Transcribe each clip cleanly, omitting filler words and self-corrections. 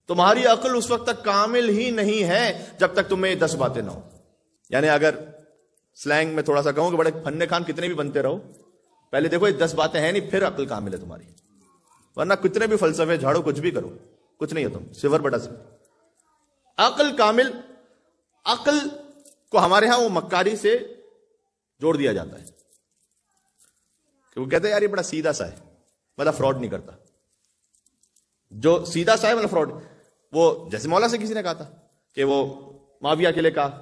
تمہاری عقل اس وقت تک کامل ہی نہیں ہے جب تک تمہیں یہ 10 باتیں نہ ہو. یعنی اگر سلینگ میں تھوڑا سا کہوں کہ بڑے پھنے کھان کتنے بھی بنتے رہو، پہلے دیکھو یہ 10 باتیں ہیں نہیں، پھر عقل کامل ہے تمہاری. ورنہ کتنے بھی فلسفے جھاڑو، کچھ بھی کرو، کچھ نہیں ہے تم، 0/0. عقل کامل، عقل کو ہمارے ہاں وہ مکاری سے جوڑ دیا جاتا ہے کہ وہ کہتے ہیں یار یہ بڑا سیدھا سا ہے، مطلب فراڈ نہیں کرتا. جو سیدھا سا ہے مطلب فراڈ. وہ جیسے مولا سے کسی نے کہا تھا کہ وہ معاویہ کے لیے کہا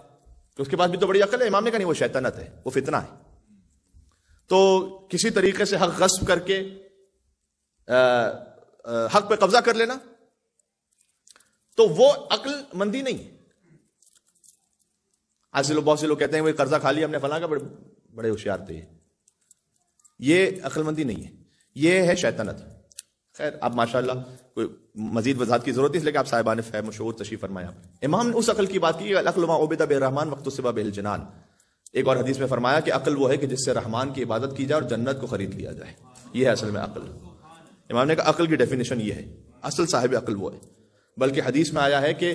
کہ اس کے پاس بھی تو بڑی عقل ہے. امام نے کہا نہیں، وہ شیطنت ہے، وہ فتنہ ہے. تو کسی طریقے سے حق غصب کر کے حق پہ قبضہ کر لینا، تو وہ عقل مندی نہیں ہے. آج سے بہت سے لوگ کہتے ہیں وہ قرضہ کھا لیا ہم نے فلاں کا، بڑے ہوشیار تھے. یہ عقل مندی نہیں ہے، یہ ہے شیطنت. خیر اب ماشاءاللہ کوئی مزید وضاحت کی ضرورت نہیں، اس لیے کہ آپ صاحبان فہم و شعور تشریف فرمایا. امام نے اس عقل کی بات کی، العقل ما عبد بالرحمن وقت السبب الجنان. ایک اور حدیث میں فرمایا کہ عقل وہ ہے کہ جس سے رحمان کی عبادت کی جائے اور جنت کو خرید لیا جائے. یہ ہے اصل میں عقل. امام نے کہا عقل کی ڈیفینیشن یہ ہے، اصل صاحب عقل وہ ہے. بلکہ حدیث میں آیا ہے کہ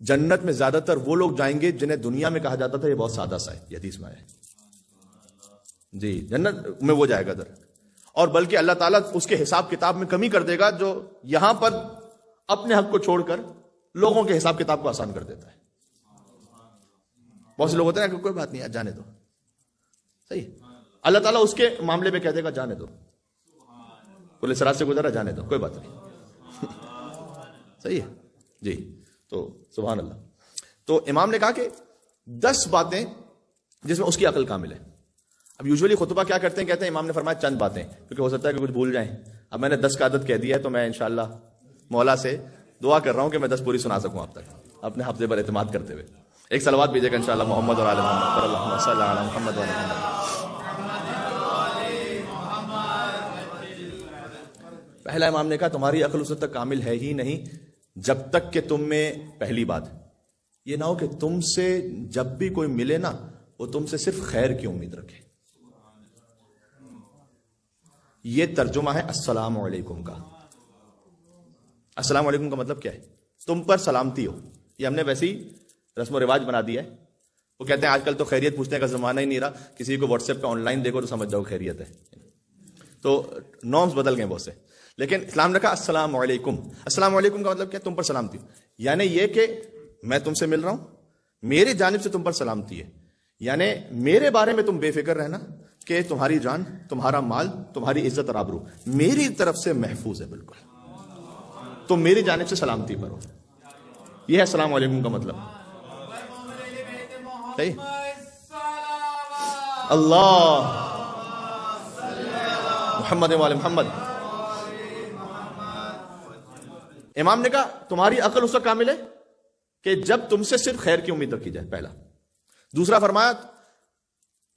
جنت میں زیادہ تر وہ لوگ جائیں گے جنہیں دنیا میں کہا جاتا تھا یہ بہت سادہ سا ہے. یہ حدیث میں آیا ہے جی، جنت میں وہ جائے گا در. اور بلکہ اللہ تعالیٰ اس کے حساب کتاب میں کمی کر دے گا جو یہاں پر اپنے حق کو چھوڑ کر لوگوں کے حساب کتاب کو آسان کر دیتا ہے. بہت سے لوگ ہوتے ہیں کہ کوئی بات نہیں جانے دو، صحیح. اللہ تعالیٰ اس کے معاملے میں کہہ دے گا جانے دو، پولیس سرات سے گزرا جانے دو، کوئی بات نہیں. صحیح ہے جی. تو سبحان اللہ. تو امام نے کہا کہ 10 باتیں جس میں اس کی عقل کامل ہے. اب یوزولی خطبہ کیا کرتے ہیں، کہتے ہیں امام نے فرمایا چند باتیں، کیونکہ ہو سکتا ہے کہ کچھ بھول جائیں. اب میں نے 10 کا عدد کہہ دیا ہے تو میں انشاءاللہ مولا سے دعا کر رہا ہوں کہ میں 10 پوری سنا سکوں آپ تک اپنے حافظے پر اعتماد کرتے ہوئے. ایک صلوات بھیجے گا انشاءاللہ محمد اور آل محمد، اللہم صلی علی محمد و آل محمد. پہلا امام نے کہا تمہاری عقل اس وقت تک کامل ہے ہی نہیں جب تک کہ تم میں پہلی بات یہ نہ ہو کہ تم سے جب بھی کوئی ملے نا وہ تم سے صرف خیر کی امید رکھے. یہ ترجمہ ہے السلام علیکم کا. السلام علیکم کا مطلب کیا ہے؟ تم پر سلامتی ہو. یہ ہم نے ویسے ہی رسم و رواج بنا دیا ہے. وہ کہتے ہیں آج کل تو خیریت پوچھنے کا زمانہ ہی نہیں رہا، کسی کو واٹس ایپ پہ آن لائن دیکھو تو سمجھ جاؤ خیریت ہے. تو نارمز بدل گئے بہت سے. لیکن اسلام نے کہا السلام علیکم. السلام علیکم کا مطلب کیا؟ تم پر سلامتی ہو. یعنی یہ کہ میں تم سے مل رہا ہوں، میری جانب سے تم پر سلامتی ہے. یعنی میرے بارے میں تم بے فکر رہنا کہ تمہاری جان، تمہارا مال، تمہاری عزت اور آبرو میری طرف سے محفوظ ہے. بالکل تم میری جانب سے سلامتی پر ہو. یہ ہے السلام علیکم کا مطلب. صحیح. اللہ محمد و آل محمد. امام نے کہا تمہاری عقل اس وقت کامل ہے کہ جب تم سے صرف خیر کی امید رکھی جائے. پہلا. دوسرا فرمایا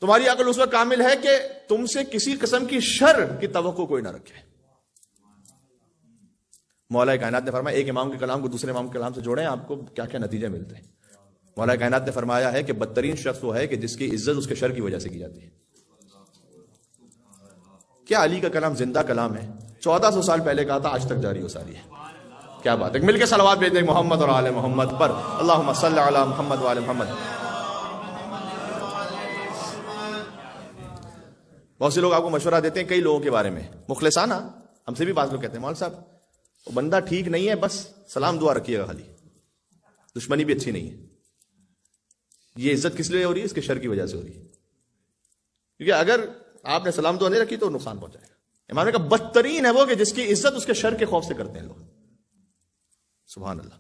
تمہاری عقل اس وقت کامل ہے کہ تم سے کسی قسم کی شر کی توقع کوئی نہ رکھے. مولا کائنات نے فرمایا ایک امام کے کلام کو دوسرے امام کے کلام سے جوڑیں، آپ کو کیا کیا نتیجے ملتے ہیں. مولا کائنات نے فرمایا ہے کہ بدترین شخص وہ ہے کہ جس کی عزت اس کے شر کی وجہ سے کی جاتی ہے. کیا علی کا کلام زندہ کلام ہے، 1400 سال پہلے کہا تھا، آج تک جاری ہو ساری ہے. کیا بات ہے. مل کے صلوات بھیج دیں محمد اور آل محمد پر. اللہم صلی علی محمد و آل محمد. بہت سے لوگ آپ کو مشورہ دیتے ہیں کئی لوگوں کے بارے میں مخلصانہ. ہم سے بھی بعض لوگ کہتے ہیں مول صاحب وہ بندہ ٹھیک نہیں ہے، بس سلام دعا رکھیے گا، خالی دشمنی بھی اچھی نہیں ہے. یہ عزت کس لیے ہو رہی ہے؟ اس کے شر کی وجہ سے ہو رہی ہے. کیونکہ اگر آپ نے سلام دعا نہیں رکھی تو نقصان پہنچائے گا. امام نے کہا بدترین ہے وہ کہ جس کی عزت اس کے شر کے خوف سے کرتے ہیں لوگ. سبحان اللہ.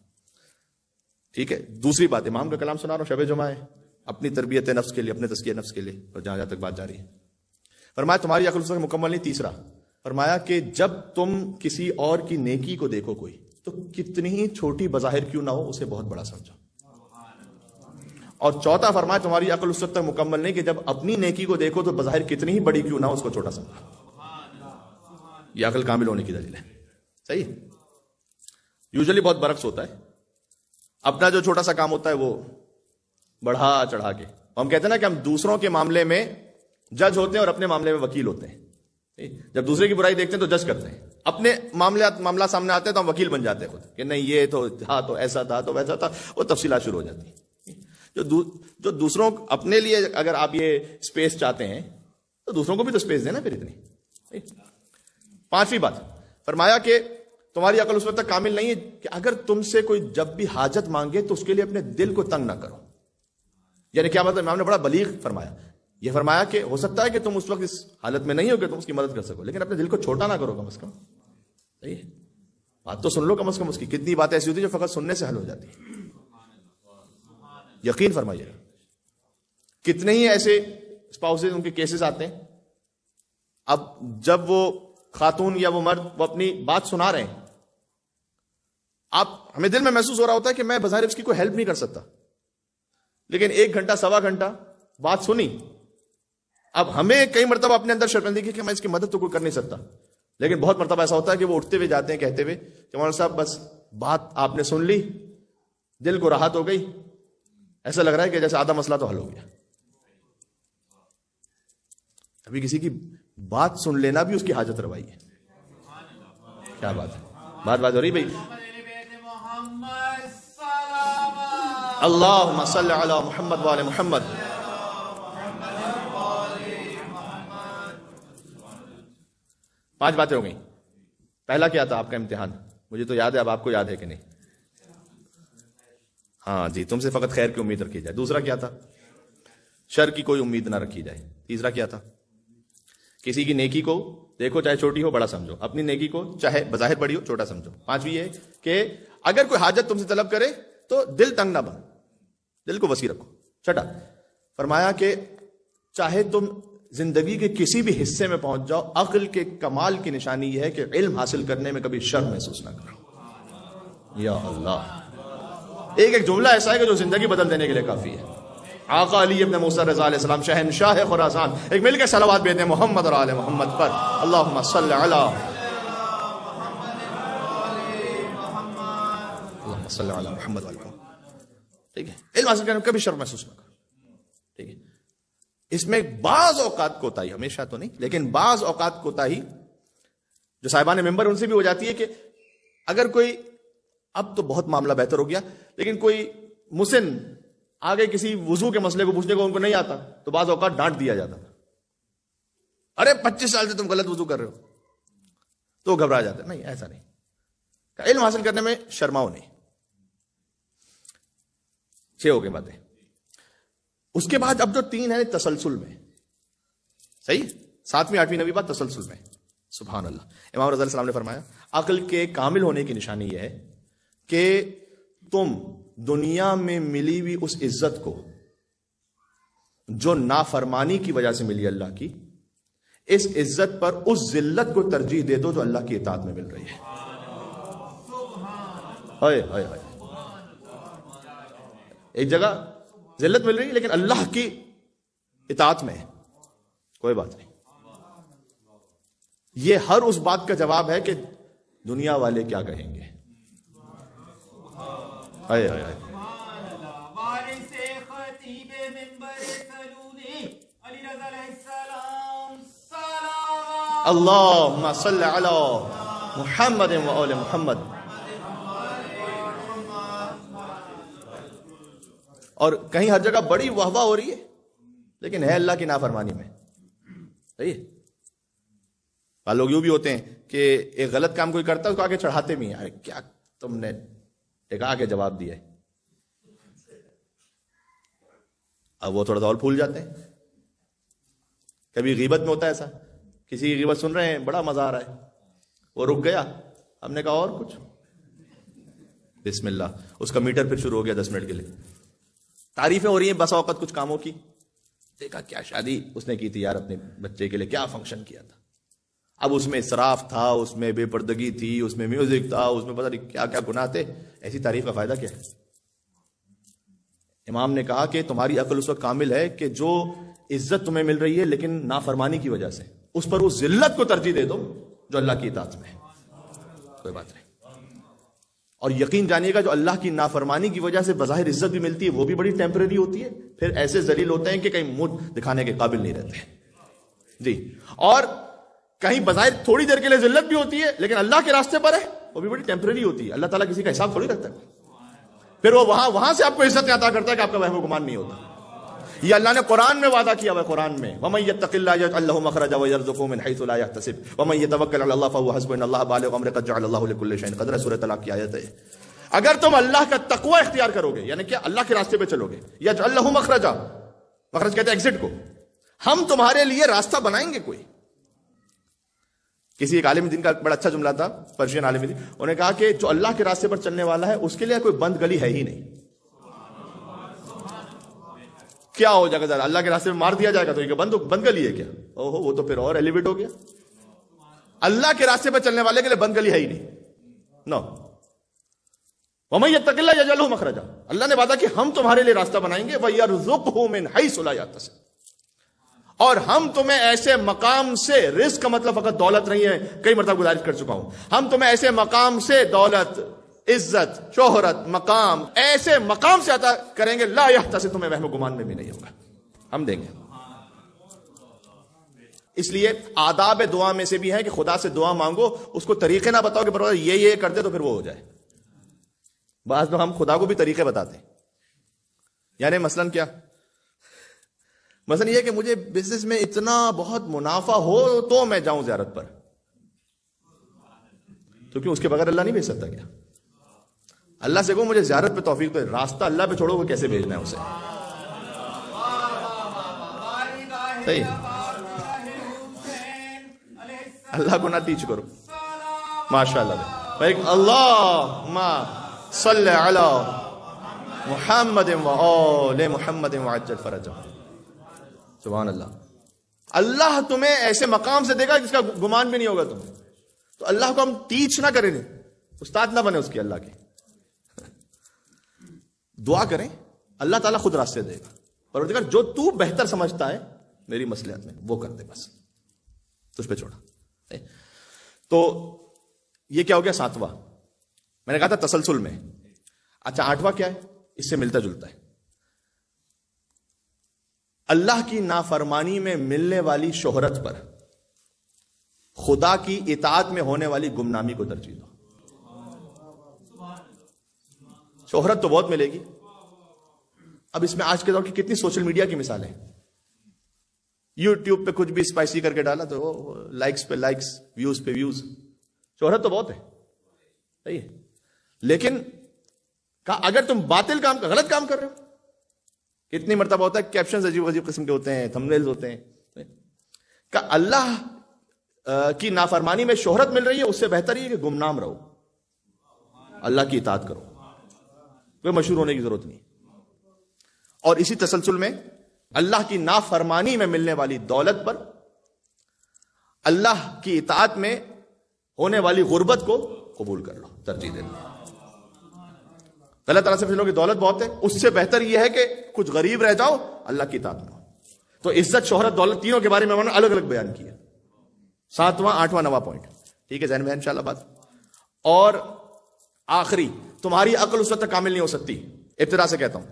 ٹھیک ہے. دوسری بات امام کا کلام سنا رہا ہوں، شب جمعہ ہے، اپنی تربیت نفس کے لیے، اپنے تزکیہ نفس کے لیے، اور جہاں تک بات جاری ہے. فرمایا تمہاری عقل اس وقت مکمل نہیں. تیسرا فرمایا کہ جب تم کسی اور کی نیکی کو دیکھو کوئی تو کتنی ہی چھوٹی بظاہر کیوں نہ ہو اسے بہت بڑا سمجھو. اور چوتھا فرمایا تمہاری عقل اس وقت تک مکمل نہیں کہ جب اپنی نیکی کو دیکھو تو بظاہر کتنی ہی بڑی کیوں نہ ہو اس کو چھوٹا سمجھو. یہ عقل کامل ہونے کی دلیل ہے. صحیح. یوزلی بہت برعکس ہوتا ہے. اپنا جو چھوٹا سا کام ہوتا ہے وہ بڑھا چڑھا کے، ہم کہتے ہیں نا کہ ہم دوسروں کے معاملے میں جج ہوتے ہیں اور اپنے معاملے میں وکیل ہوتے ہیں. جب دوسرے کی برائی دیکھتے ہیں تو جج کرتے ہیں اپنے معاملات سامنے آتے ہیں تو ہم وکیل بن جاتے ہیں خود کہ نہیں یہ تو تھا، تو ایسا تھا، تو ویسا تھا، وہ تفصیلات شروع ہو جاتی ہیں۔ جو دوسروں اپنے لیے اگر آپ یہ اسپیس چاہتے ہیں تو دوسروں کو بھی تو اسپیس دینا پھر اتنی۔ پانچویں بات فرمایا کہ تمہاری عقل اس وقت تک کامل نہیں ہے کہ اگر تم سے کوئی جب بھی حاجت مانگے تو اس کے لیے اپنے دل کو تنگ نہ کرو۔ یعنی کیا مطلب؟ امام نے بڑا بلیغ فرمایا، یہ فرمایا کہ ہو سکتا ہے کہ تم اس وقت اس حالت میں نہیں ہو کہ تم اس کی مدد کر سکو، لیکن اپنے دل کو چھوٹا نہ کرو کم از کم۔ صحیح ہے، بات تو سن لو کم از کم اس کی۔ کتنی باتیں ایسی ہوتی ہیں جو فقط سننے سے حل ہو جاتی ہیں، یقین فرمائیے گا۔ کتنے ہی ایسے اسپاؤسز ان کے کیسز آتے ہیں، اب جب وہ خاتون یا وہ مرد وہ اپنی بات سنا رہے ہیں، ہمیں دل میں محسوس ہو رہا ہوتا ہے کہ میں بظاہر اس کی کوئی ہیلپ نہیں کر سکتا، لیکن 1 گھنٹہ سوا گھنٹہ بات سنی، اب ہمیں کئی مرتبہ اپنے اندر شرمندگی کہ میں اس کی مدد تو کوئی کر نہیں سکتا، لیکن بہت مرتبہ ایسا ہوتا ہے کہ وہ اٹھتے ہوئے جاتے ہیں کہتے ہوئے کہ مولانا صاحب بس بات آپ نے سن لی، دل کو راحت ہو گئی، ایسا لگ رہا ہے کہ جیسے آدھا مسئلہ تو حل ہو گیا۔ ابھی کسی کی بات سن لینا بھی اس کی حاجت روائی ہے۔ کیا بات ہے، بات ہو رہی بھائی؟ اللہم صلی علی محمد وآل محمد۔ پانچ باتیں ہو گئیں۔ پہلا کیا تھا آپ کا امتحان؟ مجھے تو یاد ہے، اب آپ کو یاد ہے کہ نہیں؟ ہاں جی، تم سے فقط خیر کی امید رکھی جائے۔ دوسرا کیا تھا؟ شر کی کوئی امید نہ رکھی جائے۔ تیسرا کیا تھا؟ کسی کی نیکی کو دیکھو چاہے چھوٹی ہو بڑا سمجھو، اپنی نیکی کو چاہے بظاہر بڑی ہو چھوٹا سمجھو۔ پانچویں یہ کہ اگر کوئی حاجت تم سے طلب کرے تو دل تنگ نہ بن، دل کو وسیع رکھو۔ چھٹا فرمایا کہ چاہے تم زندگی کے کسی بھی حصے میں پہنچ جاؤ، عقل کے کمال کی نشانی یہ ہے کہ علم حاصل کرنے میں کبھی شرم محسوس نہ کرو۔ یا اللہ، ایک جملہ ایسا ہے کہ جو زندگی بدل دینے کے لیے کافی ہے۔ آقا علی ابن موسیٰ رضا علیہ السلام شہنشاہ خراسان، ایک مل کے صلوات بھیجتے ہیں محمد اور آل محمد پر۔ اللہم صلی علی محمد وآل محمد۔ ٹھیک ہے، علم حاصل کرنے میں کبھی شرم محسوس نہ کرو۔ ٹھیک ہے، اس میں بعض اوقات کوتاہی، ہمیشہ تو نہیں لیکن بعض اوقات کوتاہی جو صاحبان ممبر ان سے بھی ہو جاتی ہے کہ اگر کوئی، اب تو بہت معاملہ بہتر ہو گیا، لیکن کوئی مسن آگے کسی وضو کے مسئلے کو پوچھنے کو ان کو نہیں آتا تو بعض اوقات ڈانٹ دیا جاتا تھا، ارے 25 سال سے تم غلط وضو کر رہے ہو، تو گھبرا جاتا۔ نہیں، ایسا نہیں، علم حاصل کرنے میں شرماؤ نہیں۔ 6 ہو گئے باتیں۔ اس کے بعد اب جو 3 ہے تسلسل میں، صحیح، 7ویں 8ویں 9ویں بات تسلسل میں۔ سبحان اللہ، امام رضی اللہ علیہ السلام نے فرمایا عقل کے کامل ہونے کی نشانی یہ ہے کہ تم دنیا میں ملی ہوئی اس عزت کو جو نافرمانی کی وجہ سے ملی اللہ کی، اس عزت پر اس ذلت کو ترجیح دے دو جو اللہ کی اطاعت میں مل رہی ہے۔ ہائے ہائے ہائے، ایک جگہ ذلت مل رہی ہے لیکن اللہ کی اطاعت میں ہے، کوئی بات نہیں۔ یہ ہر اس بات کا جواب ہے کہ دنیا والے کیا کہیں گے۔ آئے آئے آئے، اللہم صلی علی محمد و آل محمد۔ اور کہیں ہر جگہ بڑی واہ واہ ہو رہی ہے لیکن ہے اللہ کی نافرمانی میں۔ صحیح ہے، لوگ یوں بھی ہوتے ہیں کہ ایک غلط کام کوئی کرتا ہے اس کو آگے چڑھاتے بھی ہیں، کیا تم نے ایک آگے جواب دیا ہے، اب وہ تھوڑا سا اور پھول جاتے ہیں۔ کبھی غیبت میں ہوتا ہے ایسا، کسی کی غیبت سن رہے ہیں بڑا مزہ آ رہا ہے، وہ رک گیا، ہم نے کہا اور کچھ، بسم اللہ، اس کا میٹر پھر شروع ہو گیا 10 منٹ کے لیے، تعریفیں ہو رہی ہیں بس اوقات کچھ کاموں کی، دیکھا کیا شادی اس نے کی تھی یار اپنے بچے کے لیے، کیا فنکشن کیا تھا، اب اس میں اسراف تھا، اس میں بے پردگی تھی، اس میں میوزک تھا، اس میں پتہ نہیں کیا کیا گناہ تھے۔ ایسی تعریف کا فائدہ کیا ہے؟ امام نے کہا کہ تمہاری عقل اس وقت کامل ہے کہ جو عزت تمہیں مل رہی ہے لیکن نافرمانی کی وجہ سے، اس پر اس ذلت کو ترجیح دے دو جو اللہ کی اطاعت میں ہے، کوئی بات نہیں۔ اور یقین جانیے گا جو اللہ کی نافرمانی کی وجہ سے بظاہر عزت بھی ملتی ہے وہ بھی بڑی ٹیمپریری ہوتی ہے، پھر ایسے ذلیل ہوتے ہیں کہ کہیں منہ دکھانے کے قابل نہیں رہتے۔ جی، اور کہیں بظاہر تھوڑی دیر کے لیے ذلت بھی ہوتی ہے، لیکن اللہ کے راستے پر ہے وہ بھی بڑی ٹیمپرری ہوتی ہے. اللہ تعالیٰ کسی کا حساب تھوڑی رکھتا ہے. پھر وہ وہاں سے آپ کو عزت عطا کرتا ہے کہ آپ کا وہم و گمان نہیں ہوتا. یہ اللہ نے قرآن میں وعدہ کیا ہوا ہے. قرآن میں وَمَن يَتَّقِ اللَّهَ يَجْعَل لَّهُ مَخْرَجًا وَيَرْزُقْهُ مِنْ حَيْثُ لَا يَحْتَسِبُ وَمَن يَتَوَكَّلْ عَلَى اللَّهِ فَهُوَ حَسْبُهُ إِنَّ اللَّهَ بَالِغُ أَمْرِهِ قَدْ جَعَلَ اللَّهُ لِكُلِّ شَيْءٍ قَدْرًا. سورۃ طلاق کی آیت ہے. اگر تم اللہ کا تقوی اختیار کرو گے، یعنی کہ اللہ کے راستے پہ چلو گے، یجعل لَّهُ مَخْرَجًا، مخرج کہتے ہیں ایگزٹ کو، ہم تمہارے لیے راستہ بنائیں گے. کوئی کسی ایک عالم دین کا بڑا اچھا جملہ تھا، پرشین عالم دین، انہوں نے کہا کہ جو اللہ کے راستے پر چلنے والا ہے اس کے لیے کوئی بند گلی ہے ہی نہیں. کیا ہو جائے گا اللہ کے راستے میں مار دیا جائے گا تو یہ بند گلی ہے کیا؟ اوہو وہ تو پھر اور ایلیویٹ ہو گیا. اللہ کے راستے پر چلنے والے کے لیے بند گلی ہے ہی نہیں. نو وَمَن يَتَّقِ اللَّهَ يَجْعَل لَّهُ مَخْرَجًا، اللہ نے وعدہ کہ ہم تمہارے لیے راستہ بنائیں گے. وَيَرْزُقْهُ مِنْ حَيْثُ لَا يَحْتَسِبُ، اور ہم تمہیں ایسے مقام سے، رزق کا مطلب فقط دولت نہیں ہے، کئی مرتبہ گزارش کر چکا ہوں، ہم تمہیں ایسے مقام سے دولت، عزت، شہرت، مقام، ایسے مقام سے عطا کریں گے لا یحتسب، تمہیں وہم و گمان میں بھی نہیں ہوگا، ہم دیں گے. اس لیے آداب دعا میں سے بھی ہے کہ خدا سے دعا مانگو، اس کو طریقے نہ بتاؤ کہ پروردگار یہ کر دے تو پھر وہ ہو جائے. بعض لوگ ہم خدا کو بھی طریقے بتاتے ہیں. یعنی مثلاً کیا؟ مثلا یہ کہ مجھے بزنس میں اتنا بہت منافع ہو تو میں جاؤں زیارت پر. تو کیوں اس کے بغیر اللہ نہیں بھیج سکتا کیا؟ اللہ سے کہو مجھے زیارت پہ توفیق دے، راستہ اللہ پہ چھوڑو وہ کیسے بھیجنا ہے اسے. صحیح، اللہ کو نہ ٹیچ کرو. ماشاء اللہ. اللہم صلی علی محمد وآل محمد وعجل فرجہ. سبحان اللہ. اللہ تمہیں ایسے مقام سے دے گا جس کا گمان بھی نہیں ہوگا تمہیں. تو اللہ کو ہم ٹیچ نہ کریں، استاد نہ بنے اس کی. اللہ کے دعا کریں، اللہ تعالیٰ خود راستے دے گا. پروردگار جو تو بہتر سمجھتا ہے میری مصلحت میں وہ کر دے، بس تجھ پہ چھوڑا. تو یہ کیا ہو گیا؟ 7واں. میں نے کہا تھا تسلسل میں. اچھا 8واں کیا ہے؟ اس سے ملتا جلتا ہے. اللہ کی نافرمانی میں ملنے والی شہرت پر خدا کی اطاعت میں ہونے والی گمنامی کو ترجیح دو. شہرت تو بہت ملے گی. اب اس میں آج کے دور کی کتنی سوشل میڈیا کی مثالیں ہیں. یوٹیوب پہ کچھ بھی اسپائسی کر کے ڈالا تو لائکس پہ لائکس، ویوز پہ ویوز. شہرت تو بہت ہے، صحیح ہے. لیکن اگر تم باطل کام، غلط کام کر رہے ہو، کتنی مرتبہ ہوتا ہے کیپشنز عجیب عجیب قسم کے ہوتے ہیں، تھمبنیلز ہوتے ہیں. کہ اللہ کی نافرمانی میں شہرت مل رہی ہے، اس سے بہتر یہ کہ گمنام رہو، اللہ کی اطاعت کرو، کوئی مشہور ہونے کی ضرورت نہیں. اور اسی تسلسل میں اللہ کی نافرمانی میں ملنے والی دولت پر اللہ کی اطاعت میں ہونے والی غربت کو قبول کر لو، ترجیح دے دو. اللہ تعالیٰ سے پوچھ لو کہ دولت بہت ہے، اس سے بہتر یہ ہے کہ کچھ غریب رہ جاؤ، اللہ کی اطاعت میں. تو عزت، شہرت، دولت تینوں کے بارے میں میں نے الگ الگ بیان کیا. 7واں، 8واں، 9واں پوائنٹ. ٹھیک ہے، ذہن میں انشاءاللہ بات. اور آخری، تمہاری عقل اس وقت تک کامل نہیں ہو سکتی. ابتدا سے کہتا ہوں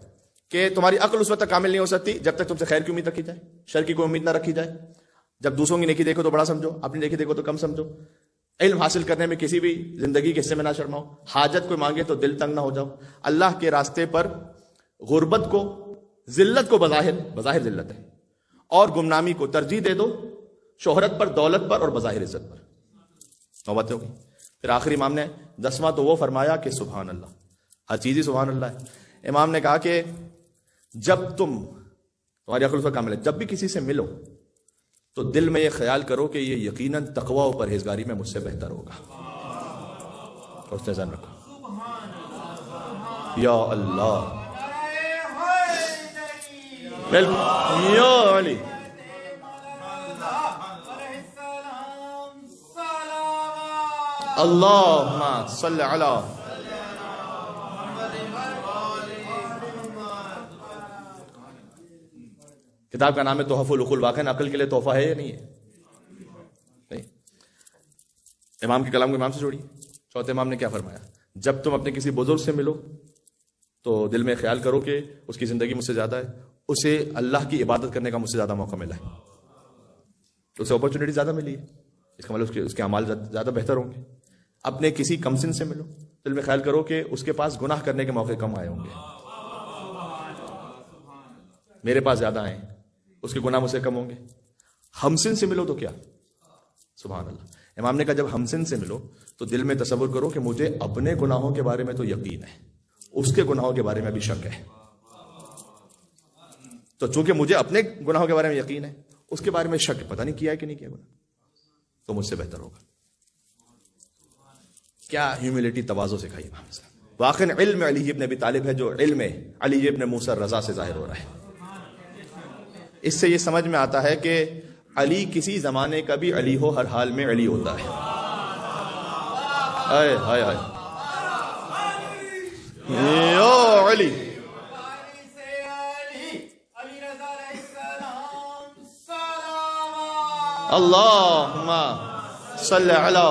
کہ تمہاری عقل اس وقت تک کامل نہیں ہو سکتی جب تک تم سے خیر کی امید رکھی جائے، شر کی کوئی امید نہ رکھی جائے. جب دوسروں کی نیکی دیکھو تو بڑا سمجھو، اپنی نیکی دیکھو تو کم سمجھو. علم حاصل کرنے میں کسی بھی زندگی کے حصے میں نہ شرماؤ. حاجت کوئی مانگے تو دل تنگ نہ ہو جاؤ. اللہ کے راستے پر غربت کو، ذلت کو، بظاہر ذلت ہے، اور گمنامی کو ترجیح دے دو شہرت پر، دولت پر اور بظاہر عزت پر. نوبت ہو گئی. پھر آخری امام نے 10واں تو وہ فرمایا کہ سبحان اللہ، ہر چیز ہی سبحان اللہ ہے. امام نے کہا کہ جب تمہاری عقل پر کامل ہے، جب بھی کسی سے ملو تو دل میں یہ خیال کرو کہ یہ یقیناً تقوی و پرہیزگاری میں مجھ سے بہتر ہوگا. اور اس نے ذہن رکھو. یا اللہ، یا علی. اللہم صلی علی. کتاب کا نام ہے تحف العقول. واقعی عقل کے لیے تحفہ ہے یا نہیں ہے؟ نہیں. امام کے کلام کو امام سے جوڑیے. چوتھے امام نے کیا فرمایا؟ جب تم اپنے کسی بزرگ سے ملو تو دل میں خیال کرو کہ اس کی زندگی مجھ سے زیادہ ہے، اسے اللہ کی عبادت کرنے کا مجھ سے زیادہ موقع ملا ہے، اسے اپرچونٹی زیادہ ملی ہے. اس کا مطلب اس کے اعمال زیادہ بہتر ہوں گے. اپنے کسی کم سن سے ملو، دل میں خیال کرو کہ اس کے پاس گناہ کرنے کے موقع کم آئے ہوں گے، میرے پاس زیادہ آئے ہیں، اس کے گناہ مجھ سے کم ہوں گے. ہمسن سے ملو تو کیا، سبحان اللہ. امام نے کہا جب ہمسن سے ملو تو دل میں تصور کرو کہ مجھے اپنے گناہوں کے بارے میں تو یقین ہے، اس کے گناہوں کے بارے میں بھی شک ہے. تو چونکہ مجھے اپنے گناہوں کے بارے میں یقین ہے، اس کے بارے میں شک، پتہ نہیں کیا ہے کہ نہیں کیا گناہ، تو مجھ سے بہتر ہوگا. کیا ہیوملٹی، تواضع سکھائی امام نے. واقعی علم علی ابن ابی طالب ہے جو علم علی ابن موسیٰ رضا سے ظاہر ہو رہا ہے. اس سے یہ سمجھ میں آتا ہے کہ علی کسی زمانے کا بھی علی ہو، ہر حال میں علی ہوتا ہے. ہائے ہائے ہائے یو علی. اللہم صلی علی